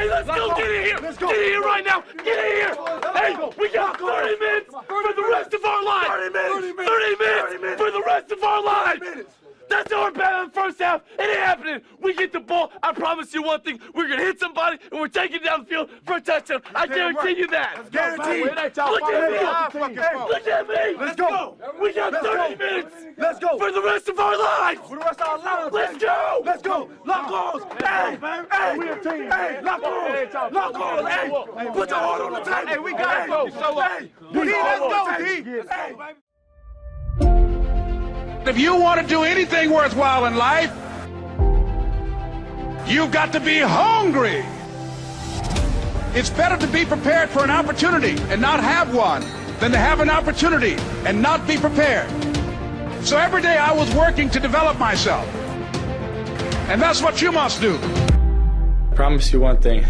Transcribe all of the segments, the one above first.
Hey, let's go. Get in here. Get in here right now. Get in here. Hey, we got 30 minutes for the rest of our lives. 30 minutes for the rest of our lives. That's our bad in the first half. It ain't happening. We get the ball. I promise you one thing. We're going to hit somebody, and we're taking it down the field for a touchdown. I guarantee you that. Guaranteed. Look at me. Let's go. We got 30 minutes. Let's go. For the rest of our lives. For the rest of our lives. Let's go. Let's go. Lock arms. Hey, we a team. Hey, lock arms. Lock arms. Hey, put your heart on the table. Hey, we got to go. So, hey, let's go, D. Hey. If you want to do anything worthwhile in life, you've got to be hungry. It's better to be prepared for an opportunity and not have one than to have an opportunity and not be prepared. So every day I was working to develop myself. And that's what you must do. I promise you one thing.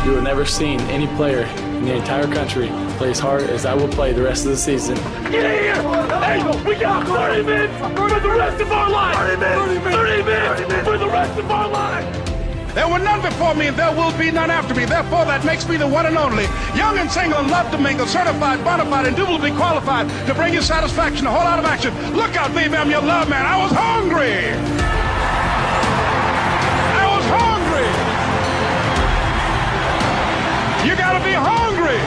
You will never see any player in the entire country play as hard as I will play the rest of the season. Get in here! Hey, we got 30 minutes for the rest of our lives! 30 minutes for the rest of our lives! There were none before me, and there will be none after me. Therefore, that makes me the one and only. Young and single, love to mingle, certified, bona fide, indubitably qualified to bring you satisfaction, a whole lot of action. Look out, baby, I'm your love man. I was hungry. I was hungry. You gotta be hungry.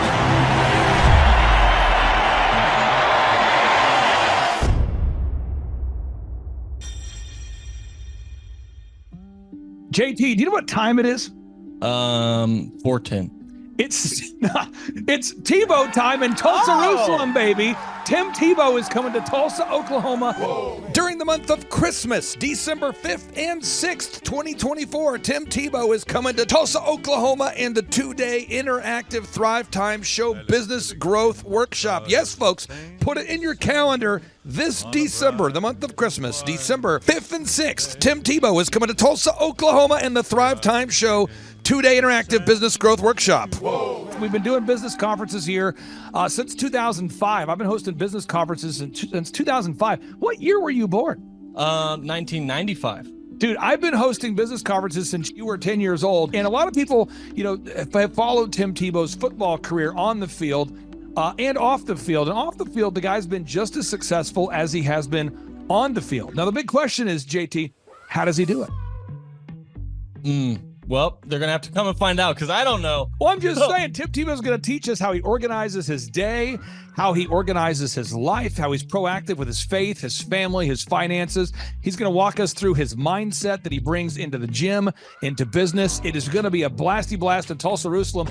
JT, do you know what time it is? 4:10. It's Tebow time in Tulsa, Jerusalem, baby. Tim Tebow is coming to Tulsa, Oklahoma. Whoa. During the month of Christmas, December 5th and 6th, 2024, Tim Tebow is coming to Tulsa, Oklahoma in the 2-day interactive Thrivetime Show Business Growth Workshop. Yes, folks, put it in your calendar. This December, the month of Christmas, December 5th and 6th, Tim Tebow is coming to Tulsa, Oklahoma in the Thrivetime Show 2-day interactive business growth workshop. Whoa. We've been doing business conferences here since 2005. I've been hosting business conferences since 2005. What year were you born? 1995. Dude, I've been hosting business conferences since you were 10 years old. And a lot of people, have followed Tim Tebow's football career on the field and off the field. And off the field, the guy's been just as successful as he has been on the field. Now, the big question is, JT, how does he do it? Well, they're going to have to come and find out because I don't know. Well, I'm just saying, Tim Tebow is going to teach us how he organizes his day, how he organizes his life, how he's proactive with his faith, his family, his finances. He's going to walk us through his mindset that he brings into the gym, into business. It is going to be a blasty blast in Tulsa, Jerusalem.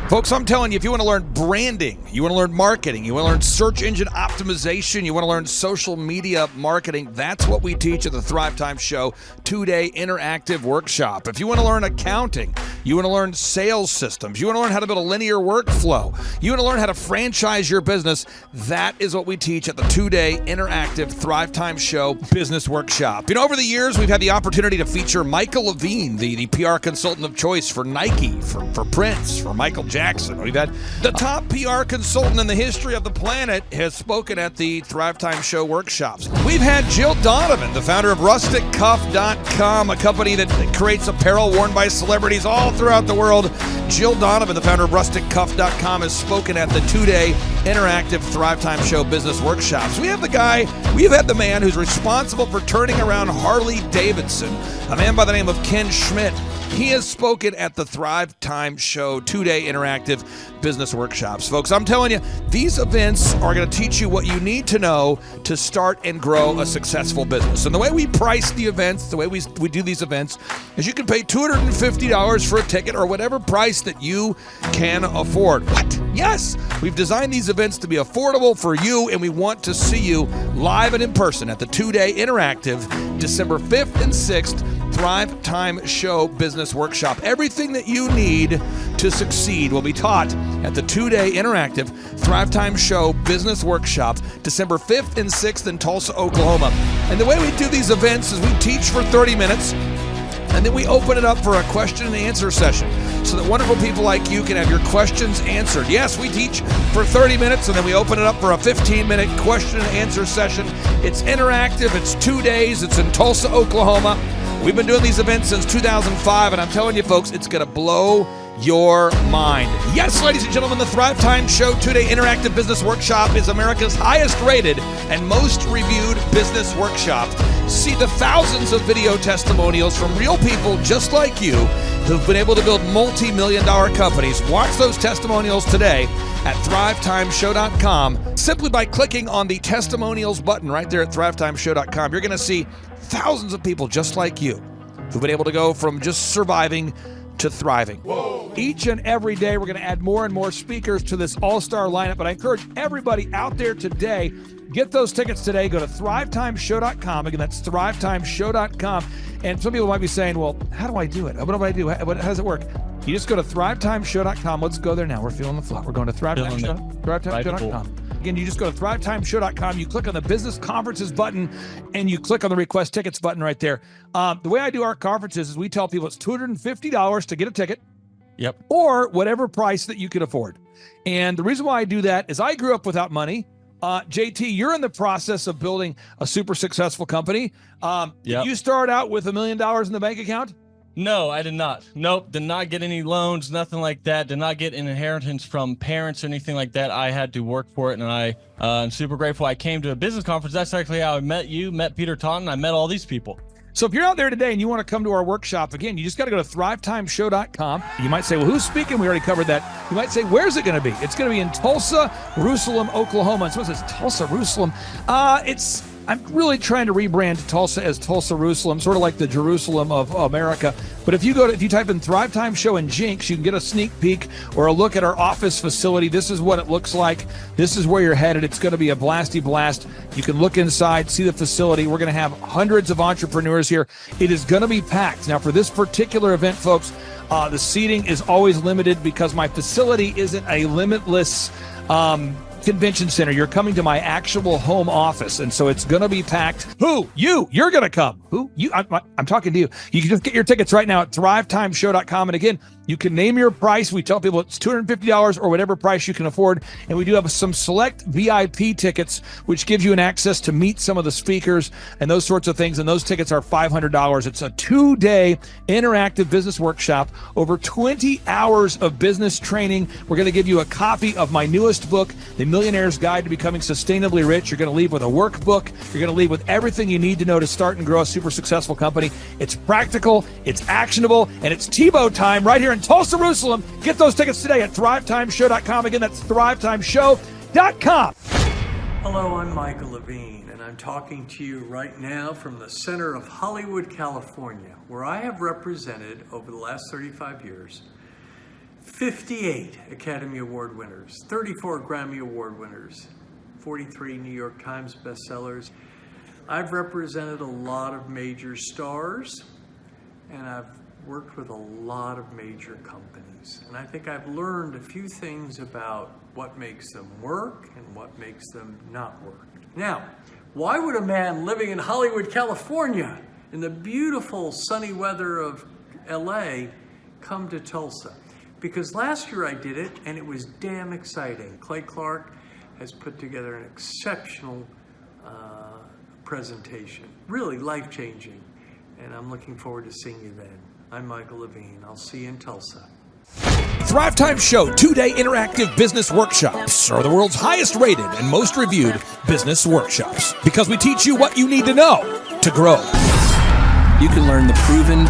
Folks, I'm telling you, if you want to learn branding, you want to learn marketing, you want to learn search engine optimization, you want to learn social media marketing, that's what we teach at the Thrivetime Show 2-day interactive workshop. If you want to learn accounting, you want to learn sales systems, you want to learn how to build a linear workflow, you want to learn how to franchise your business, that is what we teach at the 2-day interactive Thrivetime Show business workshop. Over the years, we've had the opportunity to feature Michael Levine, the PR consultant of choice for Nike, for Prince, for Michael Jackson. We've had the top PR consultant in the history of the planet has spoken at the Thrivetime Show workshops. We've had Jill Donovan, the founder of RusticCuff.com, a company that creates apparel worn by celebrities all throughout the world. Jill Donovan, the founder of RusticCuff.com, has spoken at the 2-day interactive Thrivetime Show business workshops. We've had the man who's responsible for turning around Harley Davidson, a man by the name of Ken Schmidt. He has spoken at the Thrivetime Show 2-day interactive business workshops. Folks, I'm telling you, these events are going to teach you what you need to know to start and grow a successful business. And the way we price the events, the way we do these events, is you can pay $250 for a ticket or whatever price that you can afford. What? Yes, we've designed these events to be affordable for you, and we want to see you live and in person at the 2-day interactive December 5th and 6th Thrivetime Show Business Workshop. Everything that you need to succeed will be taught at the 2-day interactive Thrivetime Show Business Workshop, December 5th and 6th in Tulsa, Oklahoma. And the way we do these events is we teach for 30 minutes, and then we open it up for a question and answer session so that wonderful people like you can have your questions answered. Yes, we teach for 30 minutes, and then we open it up for a 15-minute question and answer session. It's interactive. It's 2 days. It's in Tulsa, Oklahoma. We've been doing these events since 2005, and I'm telling you, folks, it's going to blow your mind. Yes, ladies and gentlemen, the Thrivetime Show 2-day interactive business workshop is America's highest rated and most reviewed business workshop. See the thousands of video testimonials from real people just like you who've been able to build multi-million-dollar companies. Watch those testimonials today at thrivetimeshow.com simply by clicking on the testimonials button right there at thrivetimeshow.com. You're going to see thousands of people just like you who've been able to go from just surviving to thriving. Whoa. Each and every day, we're going to add more and more speakers to this all-star lineup, but I encourage everybody out there today, get those tickets today. Go to thrivetimeshow.com. Again, that's thrivetimeshow.com. And some people might be saying, well, how do I do it? What do I do? How does it work? You just go to thrivetimeshow.com. Let's go there now. We're feeling the flow. We're going to thrivetimeshow.com. Again, you just go to thrivetimeshow.com. You click on the business conferences button, and you click on the request tickets button right there. The way I do our conferences is we tell people it's $250 to get a ticket. Yep. Or whatever price that you can afford. And the reason why I do that is I grew up without money. JT, you're in the process of building a super successful company. Did you start out with $1 million in the bank account? No, I did not. Nope, did not get any loans, nothing like that. Did not get an inheritance from parents or anything like that. I had to work for it, and I'm super grateful. I came to a business conference. That's actually how I met you, met Peter Taunton. I met all these people. So if you're out there today and you want to come to our workshop, again, you just got to go to thrivetimeshow.com. You might say, well, who's speaking? We already covered that. You might say, where's it going to be? It's going to be in Tulsa, Jerusalem, Oklahoma. And someone says, Tulsa, Jerusalem. I'm really trying to rebrand Tulsa as Tulsa, Jerusalem, sort of like the Jerusalem of America. But if you type in Thrivetime Show and Jinx, you can get a sneak peek or a look at our office facility. This is what it looks like. This is where you're headed. It's going to be a blasty blast. You can look inside, see the facility. We're going to have hundreds of entrepreneurs here. It is going to be packed. Now, for this particular event, folks, the seating is always limited because my facility isn't a limitless convention center. You're coming to my actual home office, and so it's going to be packed. Who? You're going to come. Who? You? I'm talking to you. You can just get your tickets right now at thrivetimeshow.com. And again, you can name your price. We tell people it's $250 or whatever price you can afford. And we do have some select VIP tickets, which gives you an access to meet some of the speakers and those sorts of things. And those tickets are $500. It's a 2-day interactive business workshop, over 20 hours of business training. We're going to give you a copy of my newest book, The Millionaire's Guide to Becoming Sustainably Rich. You're going to leave with a workbook. You're going to leave with everything you need to know to start and grow a super successful company. It's practical, it's actionable, and it's Tebow time right here in Tulsa, Jerusalem. Get those tickets today at thrivetimeshow.com. Again, that's thrivetimeshow.com. Hello, I'm Michael Levine, and I'm talking to you right now from the center of Hollywood, California, where I have represented over the last 35 years 58 Academy Award winners, 34 Grammy Award winners, 43 New York Times bestsellers. I've represented a lot of major stars, and I've worked with a lot of major companies. And I think I've learned a few things about what makes them work and what makes them not work. Now, why would a man living in Hollywood, California, in the beautiful sunny weather of LA, come to Tulsa? Because last year I did it, and it was damn exciting. Clay Clark has put together an exceptional presentation, really life-changing, and I'm looking forward to seeing you then. I'm Michael Levine. I'll see you in Tulsa. Thrivetime Show 2-day interactive business workshops are the world's highest rated and most reviewed business workshops because we teach you what you need to know to grow. You can learn the proven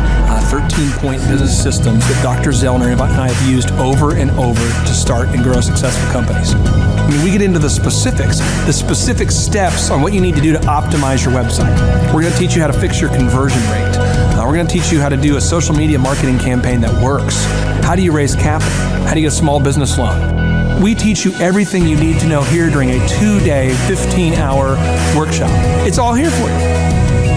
13-point business systems that Dr. Zellner and I have used over and over to start and grow successful companies. I mean, we get into the specific steps on what you need to do to optimize your website. We're going to teach you how to fix your conversion rate. We're going to teach you how to do a social media marketing campaign that works. How do you raise capital? How do you get a small business loan? We teach you everything you need to know here during a 2-day, 15-hour workshop. It's all here for you.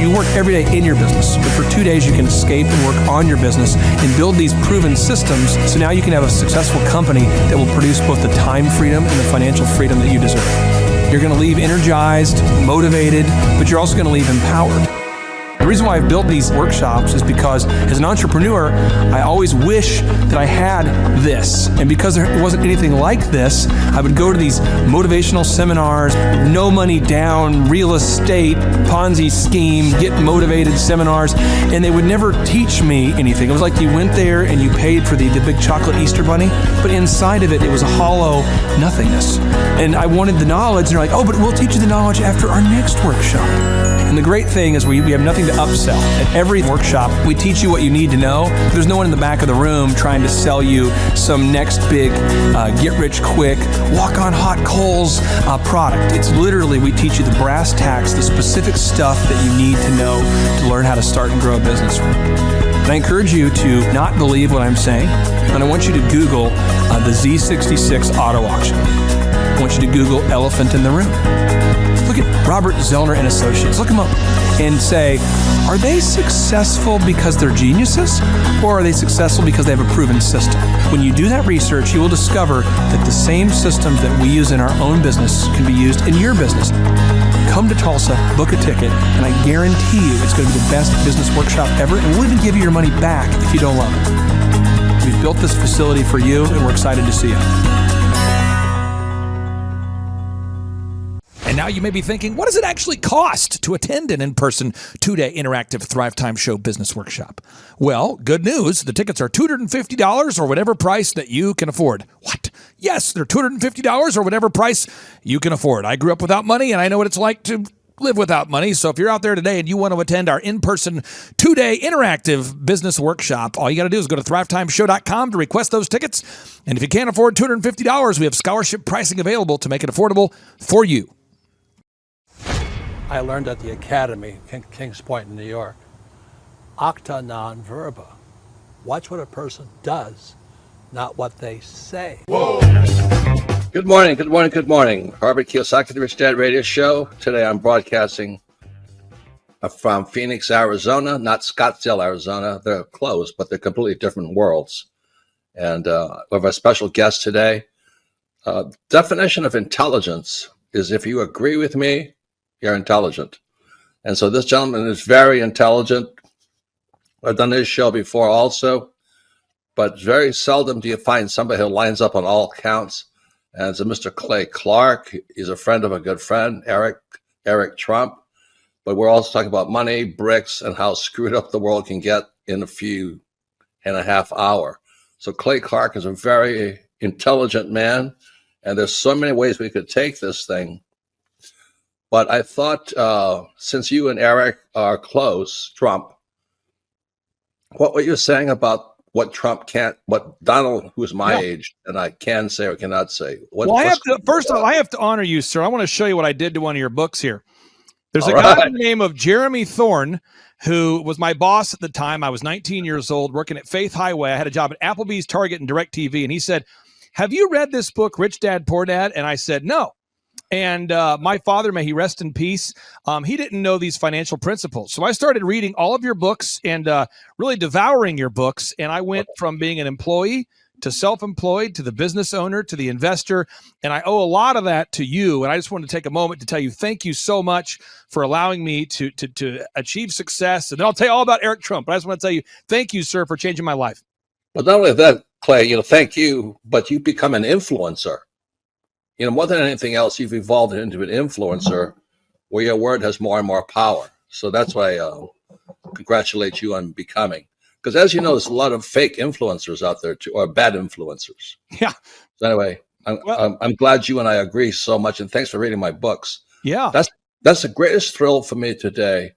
You work every day in your business, but for 2 days you can escape and work on your business and build these proven systems so now you can have a successful company that will produce both the time freedom and the financial freedom that you deserve. You're going to leave energized, motivated, but you're also going to leave empowered. The reason why I've built these workshops is because as an entrepreneur, I always wish that I had this. And because there wasn't anything like this, I would go to these motivational seminars, no money down, real estate, Ponzi scheme, get motivated seminars, and they would never teach me anything. It was like you went there and you paid for the big chocolate Easter bunny, but inside of it, it was a hollow nothingness. And I wanted the knowledge, and they're like, oh, but we'll teach you the knowledge after our next workshop. And the great thing is we have nothing to upsell. At every workshop, we teach you what you need to know. There's no one in the back of the room trying to sell you some next big get-rich-quick, walk-on-hot-coals product. It's literally, we teach you the brass tacks, the specific stuff that you need to know to learn how to start and grow a business. And I encourage you to not believe what I'm saying, and I want you to Google the Z66 auto auction. I want you to Google elephant in the room. Look at Robert Zellner and Associates. Look them up and say, are they successful because they're geniuses, or are they successful because they have a proven system? When you do that research, you will discover that the same systems that we use in our own business can be used in your business. Come to Tulsa, book a ticket, and I guarantee you it's going to be the best business workshop ever, and we'll even give you your money back if you don't love it. We've built this facility for you, and we're excited to see you. And now you may be thinking, what does it actually cost to attend an in-person 2-day interactive Thrivetime Show business workshop? Well, good news. The tickets are $250 or whatever price that you can afford. What? Yes, they're $250 or whatever price you can afford. I grew up without money, and I know what it's like to live without money. So if you're out there today and you want to attend our in-person 2-day interactive business workshop, all you got to do is go to thrivetimeshow.com to request those tickets. And if you can't afford $250, we have scholarship pricing available to make it affordable for you. I learned at the Academy, Kings Point in New York, acta non verba. Watch what a person does, not what they say. Whoa. Good morning, good morning, good morning. Robert Kiyosaki, the Rich Dad Radio Show. Today I'm broadcasting from Phoenix, Arizona, not Scottsdale, Arizona. They're close, but they're completely different worlds. And we have a special guest today. Definition of intelligence is if you agree with me, you're intelligent. And so this gentleman is very intelligent. I've done his show before also, but very seldom do you find somebody who lines up on all counts. And it's a Mr. Clay Clark. He's a friend of a good friend, Eric Trump. But we're also talking about money, bricks, and how screwed up the world can get in a few and a half hour. So Clay Clark is a very intelligent man, and there's so many ways we could take this thing. But I thought, since you and Eric are close, Trump, what were you saying about what Trump can't, what Donald, who's my age, and I can say or cannot say? First of all, I have to honor you, sir. I want to show you what I did to one of your books here. There's a guy by the name of Jeremy Thorne, who was my boss at the time. I was 19 years old, working at Faith Highway. I had a job at Applebee's, Target, and DirecTV. And he said, have you read this book, Rich Dad, Poor Dad? And I said, no. And my father, may he rest in peace, he didn't know these financial principles. So I started reading all of your books and really devouring your books. And I went from being an employee to self-employed to the business owner to the investor. And I owe a lot of that to you. And I just wanted to take a moment to tell you thank you so much for allowing me to achieve success. And then I'll tell you all about Eric Trump. But I just want to tell you thank you, sir, for changing my life. But not only that, Clay, thank you, but you become an influencer. More than anything else, you've evolved into an influencer where your word has more and more power. So that's why I congratulate you on becoming. Because as you know, there's a lot of fake influencers out there too, or bad influencers. Yeah. So anyway, I'm glad you and I agree so much, and thanks for reading my books. Yeah. That's the greatest thrill for me today.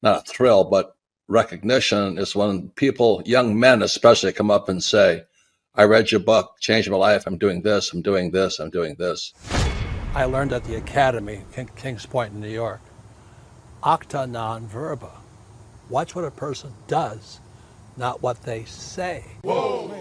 Not a thrill, but recognition is when people, young men especially, come up and say, I read your book, changed my life. I'm doing this, I'm doing this, I'm doing this. I learned at the Academy, Kings Point in New York, acta non verba. Watch what a person does, not what they say. Whoa.